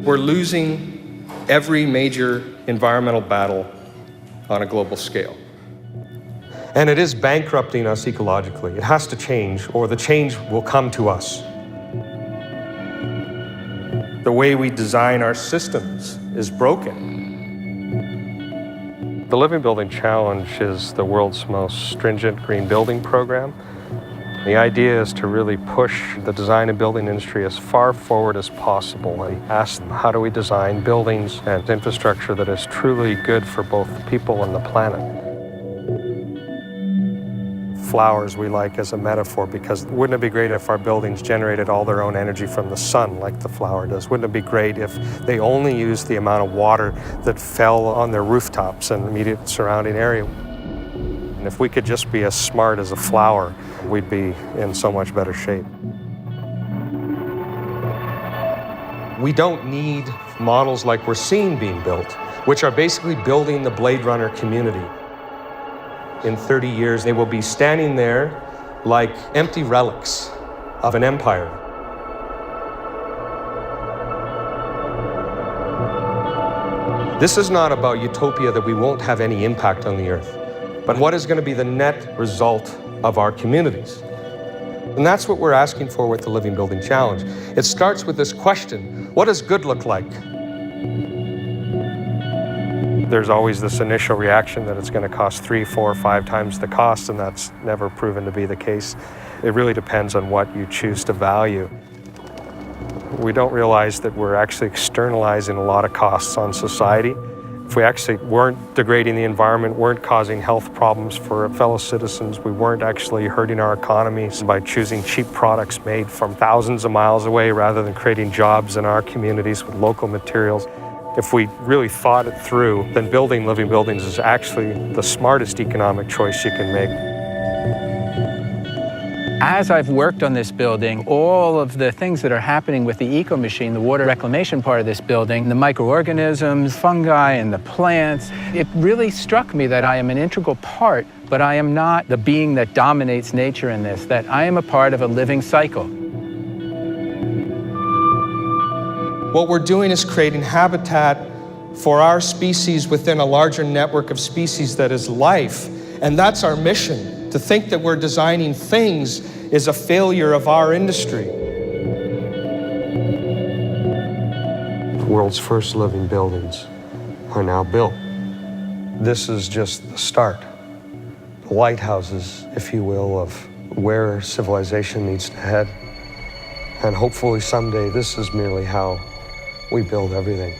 We're losing every major environmental battle on a global scale. And it is bankrupting us ecologically. It has to change, or the change will come to us. The way we design our systems is broken. The Living Building Challenge is the world's most stringent green building program. The idea is to really push the design and building industry as far forward as possible and ask them, how do we design buildings and infrastructure that is truly good for both the people and the planet? Flowers we like as a metaphor, because wouldn't it be great if our buildings generated all their own energy from the sun like the flower does? Wouldn't it be great if they only used the amount of water that fell on their rooftops and immediate surrounding area? And if we could just be as smart as a flower, we'd be in so much better shape. We don't need models like we're seeing being built, which are basically building the Blade Runner community. In 30 years, they will be standing there like empty relics of an empire. This is not about utopia that we won't have any impact on the earth, but what is going to be the net result of our communities? And that's what we're asking for with the Living Building Challenge. It starts with this question: what does good look like? There's always this initial reaction that it's going to cost 3, 4, 5 times the cost, and that's never proven to be the case. It really depends on what you choose to value. We don't realize that we're actually externalizing a lot of costs on society. If we actually weren't degrading the environment, weren't causing health problems for fellow citizens, we weren't actually hurting our economies by choosing cheap products made from thousands of miles away rather than creating jobs in our communities with local materials. If we really thought it through, then building living buildings is actually the smartest economic choice you can make. As I've worked on this building, all of the things that are happening with the eco-machine, the water reclamation part of this building, the microorganisms, fungi, and the plants, it really struck me that I am an integral part, but I am not the being that dominates nature in this, that I am a part of a living cycle. What we're doing is creating habitat for our species within a larger network of species that is life. And that's our mission. To think that we're designing things is a failure of our industry. The world's first living buildings are now built. This is just the start. The lighthouses, if you will, of where civilization needs to head. And hopefully someday this is merely how we build everything.